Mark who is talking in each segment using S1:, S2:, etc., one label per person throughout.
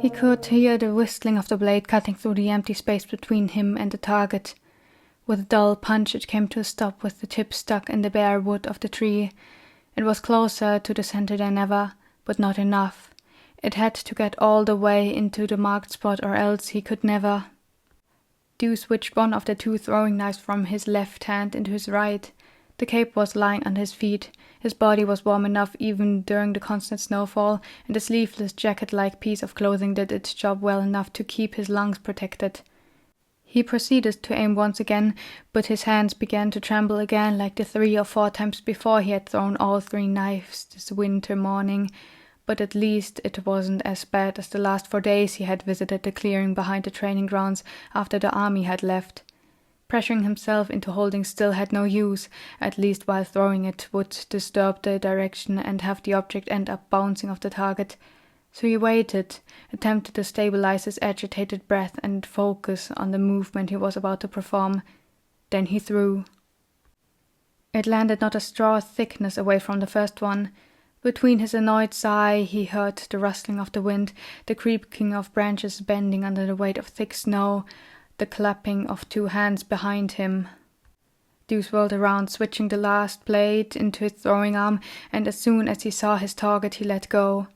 S1: He could hear the whistling of the blade cutting through the empty space between him and the target. With a dull punch it came to a stop with the tip stuck in the bare wood of the tree. It was closer to the center than ever, but not enough. It had to get all the way into the marked spot or else he could never. Dew switched one of the two throwing knives from his left hand into his right. The cape was lying under his feet. His body was warm enough even during the constant snowfall, and the sleeveless jacket-like piece of clothing did its job well enough to keep his lungs protected. He proceeded to aim once again, but his hands began to tremble again like the 3 or 4 times before he had thrown all 3 knives this winter morning. But at least it wasn't as bad as the last 4 days he had visited the clearing behind the training grounds after the army had left. Pressuring himself into holding still had no use, at least while throwing it would disturb the direction and have the object end up bouncing off the target. So he waited, attempted to stabilize his agitated breath and focus on the movement he was about to perform. Then he threw. It landed not a straw thickness away from the first one. Between his annoyed sigh he heard the rustling of the wind, the creaking of branches bending under the weight of thick snow, the clapping of 2 hands behind him. Dew swirled around, switching the last blade into his throwing arm, and as soon as he saw his target he let go.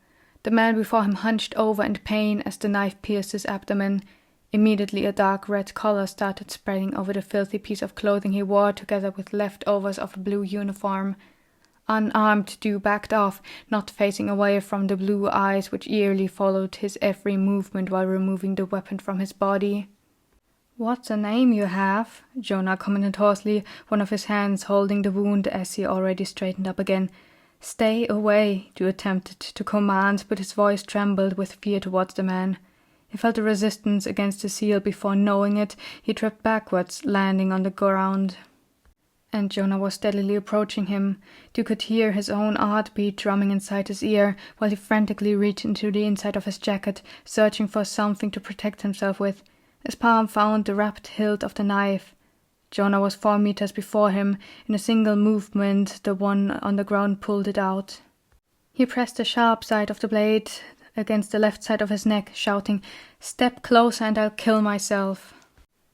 S1: The man before him hunched over in pain as the knife pierced his abdomen. Immediately a dark red color started spreading over the filthy piece of clothing he wore together with leftovers of a blue uniform. Unarmed, Dew backed off, not facing away from the blue eyes which eerily followed his every movement while removing the weapon from his body. "What's a name you have?" Jonah commented hoarsely, one of his hands holding the wound as he already straightened up again. "Stay away," Dew attempted to command, but his voice trembled with fear towards the man. He felt a resistance against the seal. Before knowing it, he tripped backwards, landing on the ground. And Jonah was steadily approaching him. Dew could hear his own heartbeat drumming inside his ear, while he frantically reached into the inside of his jacket, searching for something to protect himself with. His palm found the wrapped hilt of the knife. Jonah was 4 meters before him. In a single movement, the one on the ground pulled it out. He pressed the sharp side of the blade against the left side of his neck, shouting, "Step closer and I'll kill myself."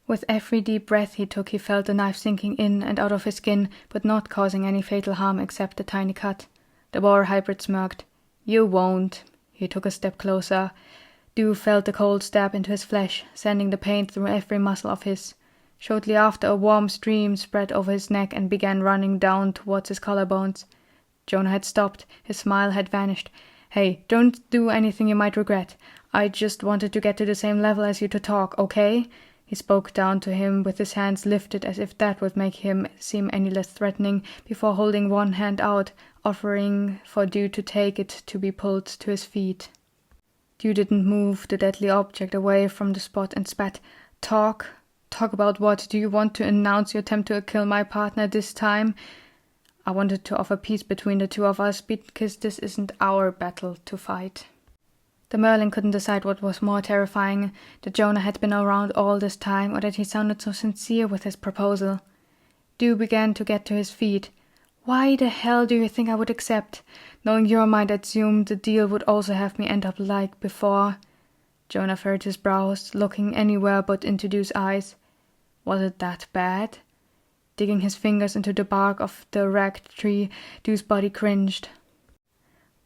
S1: With every deep breath he took, he felt the knife sinking in and out of his skin, but not causing any fatal harm except a tiny cut. The war hybrid smirked. "You won't." He took a step closer. Dew felt the cold stab into his flesh, sending the pain through every muscle of his. Shortly after, a warm stream spread over his neck and began running down towards his collarbones. Jonah had stopped. His smile had vanished. "Hey, don't do anything you might regret. I just wanted to get to the same level as you to talk, okay?" He spoke down to him with his hands lifted as if that would make him seem any less threatening, before holding one hand out, offering for Dew to take it to be pulled to his feet. Dew didn't move the deadly object away from the spot and spat. "Talk? Talk about what? Do you want to announce your attempt to kill my partner this time?" "I wanted to offer peace between the two of us, because this isn't our battle to fight." The Merlin couldn't decide what was more terrifying, that Jonah had been around all this time, or that he sounded so sincere with his proposal. Dew began to get to his feet. "Why the hell do you think I would accept? Knowing your mind, I'd assume the deal would also have me end up like before." Jonah furrowed his brows, looking anywhere but into Dew's eyes. Was it that bad? Digging his fingers into the bark of the wrecked tree, Dew's body cringed.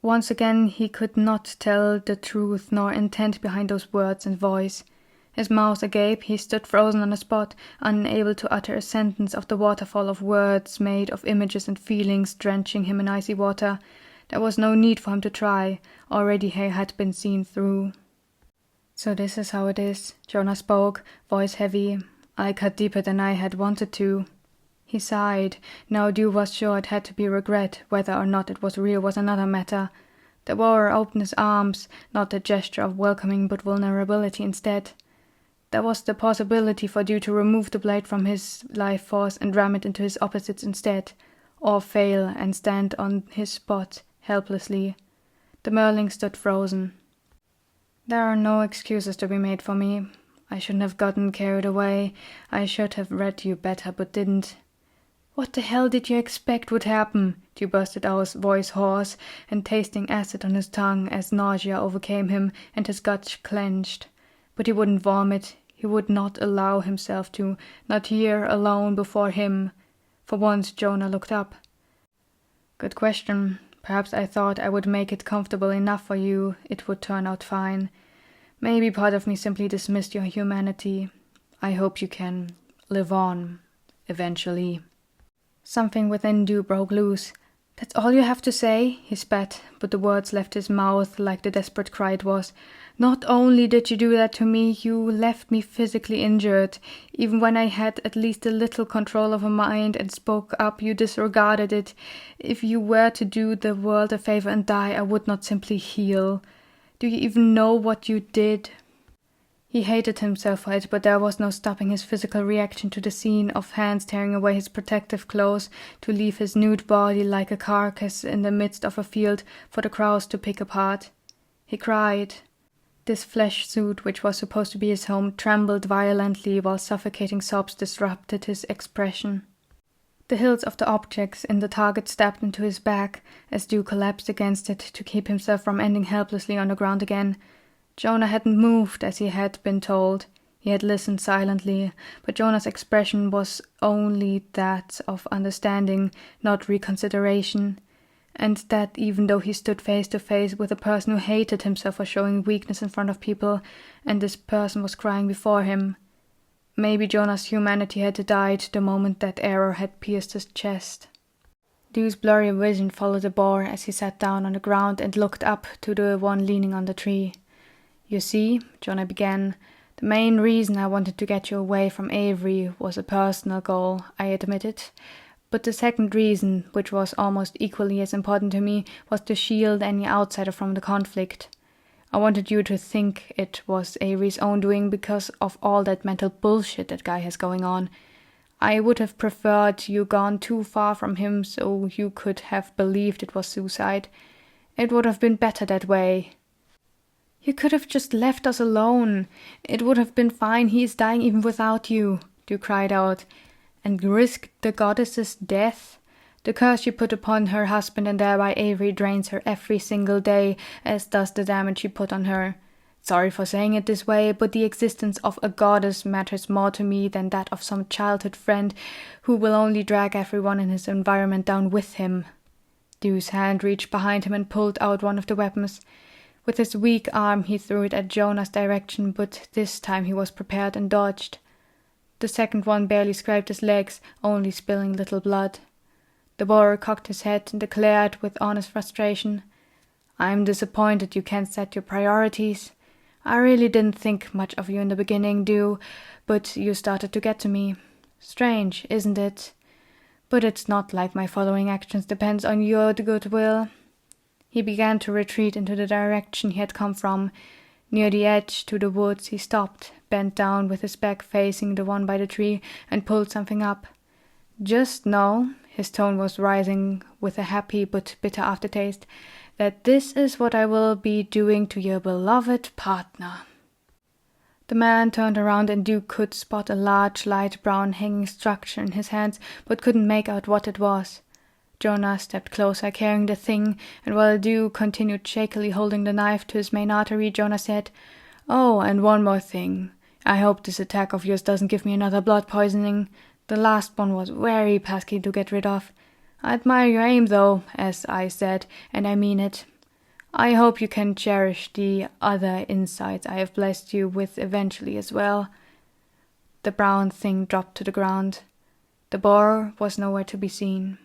S1: Once again he could not tell the truth nor intent behind those words and voice. His mouth agape, he stood frozen on the spot, unable to utter a sentence of the waterfall of words made of images and feelings drenching him in icy water. There was no need for him to try. Already he had been seen through. "So this is how it is," Jonah spoke, voice heavy. "I cut deeper than I had wanted to." He sighed. Now Dew was sure it had to be regret. Whether or not it was real was another matter. The warrior opened his arms, not a gesture of welcoming but vulnerability instead. There was the possibility for Dew to remove the blade from his life force and ram it into his opposites instead, or fail and stand on his spot helplessly. The Merling stood frozen. "There are no excuses to be made for me. I shouldn't have gotten carried away. I should have read you better, but didn't." "What the hell did you expect would happen?" Dew busted out, voice hoarse, and tasting acid on his tongue as nausea overcame him and his gut clenched. But he wouldn't vomit. He would not allow himself to, not here alone before him. For once Jonah looked up. "Good question. Perhaps I thought I would make it comfortable enough for you. It would turn out fine. Maybe part of me simply dismissed your humanity. I hope you can live on, eventually." Something within Dew broke loose. "That's all you have to say?" he spat, but the words left his mouth like the desperate cry it was. "Not only did you do that to me, you left me physically injured. Even when I had at least a little control of my mind and spoke up, you disregarded it. If you were to do the world a favor and die, I would not simply heal. Do you even know what you did?" He hated himself for it, but there was no stopping his physical reaction to the scene of hands tearing away his protective clothes to leave his nude body like a carcass in the midst of a field for the crows to pick apart. He cried. This flesh suit, which was supposed to be his home, trembled violently while suffocating sobs disrupted his expression. The hilts of the objects in the target stabbed into his back as Dew collapsed against it to keep himself from ending helplessly on the ground again. Jonah hadn't moved as he had been told. He had listened silently, but Jonah's expression was only that of understanding, not reconsideration. And that even though he stood face to face with a person who hated himself for showing weakness in front of people, and this person was crying before him. Maybe Jonah's humanity had died the moment that arrow had pierced his chest. Dew's blurry vision followed the boar as he sat down on the ground and looked up to the one leaning on the tree. "You see," Jonah began, "the main reason I wanted to get you away from Avery was a personal goal, I admit it. But the second reason, which was almost equally as important to me, was to shield any outsider from the conflict. I wanted you to think it was Avery's own doing because of all that mental bullshit that guy has going on. I would have preferred you gone too far from him so you could have believed it was suicide. It would have been better that way." "You could have just left us alone. It would have been fine. He is dying even without you," Dew cried out. "And risked the goddess's death? The curse you put upon her husband, and thereby Avery drains her every single day, as does the damage you put on her. Sorry for saying it this way, but the existence of a goddess matters more to me than that of some childhood friend who will only drag everyone in his environment down with him." Dew's hand reached behind him and pulled out one of the weapons. With his weak arm he threw it at Jonah's direction, but this time he was prepared and dodged. The second one barely scraped his legs, only spilling little blood. The boar cocked his head and declared with honest frustration, "I'm disappointed you can't set your priorities. I really didn't think much of you in the beginning, Dew, but you started to get to me. Strange, isn't it? But it's not like my following actions depends on your goodwill." He began to retreat into the direction he had come from. Near the edge to the woods he stopped, bent down with his back facing the one by the tree, and pulled something up. "Just know," his tone was rising with a happy but bitter aftertaste, "that this is what I will be doing to your beloved partner." The man turned around and Dew could spot a large light brown hanging structure in his hands, but couldn't make out what it was. Jonah stepped closer, carrying the thing, and while Dew continued shakily holding the knife to his main artery, Jonah said, "Oh, and one more thing. I hope this attack of yours doesn't give me another blood poisoning. The last one was very pesky to get rid of. I admire your aim, though, as I said, and I mean it. I hope you can cherish the other insights I have blessed you with eventually as well." The brown thing dropped to the ground. The boar was nowhere to be seen.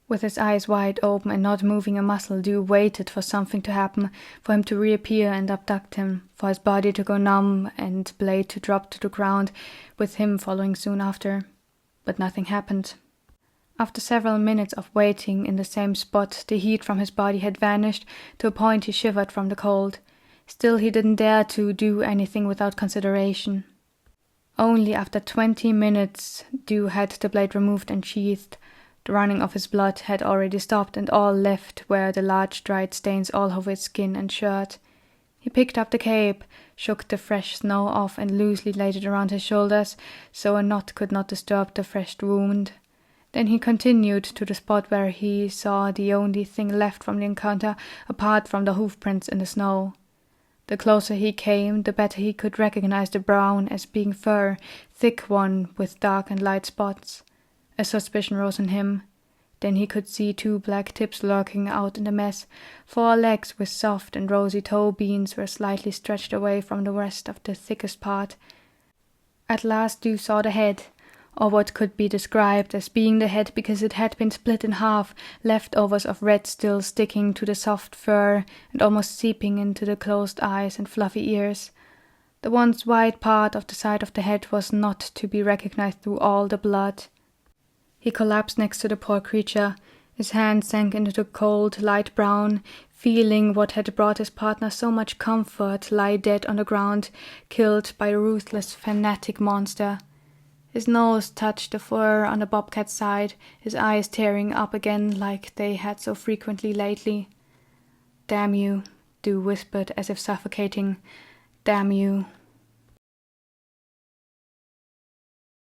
S1: With his eyes wide open and not moving a muscle, Dew waited for something to happen, for him to reappear and abduct him, for his body to go numb and blade to drop to the ground, with him following soon after. But nothing happened. After several minutes of waiting in the same spot, the heat from his body had vanished to a point he shivered from the cold. Still he didn't dare to do anything without consideration. Only after 20 minutes Dew had the blade removed and sheathed. The running of his blood had already stopped, and all left were the large dried stains all over his skin and shirt. He picked up the cape, shook the fresh snow off, and loosely laid it around his shoulders, so a knot could not disturb the fresh wound. Then he continued to the spot where he saw the only thing left from the encounter apart from the hoofprints in the snow. The closer he came, the better he could recognize the brown as being fur, thick one with dark and light spots. A suspicion rose in him. Then he could see 2 black tips lurking out in the mess. 4 legs with soft and rosy toe beans were slightly stretched away from the rest of the thickest part. At last you saw the head, or what could be described as being the head because it had been split in half, leftovers of red still sticking to the soft fur and almost seeping into the closed eyes and fluffy ears. The once white part of the side of the head was not to be recognized through all the blood. He collapsed next to the poor creature. His hand sank into the cold, light brown, feeling what had brought his partner so much comfort lie dead on the ground, killed by a ruthless, fanatic monster. His nose touched the fur on the bobcat's side, his eyes tearing up again like they had so frequently lately. "Damn you," Dew whispered as if suffocating. "Damn you."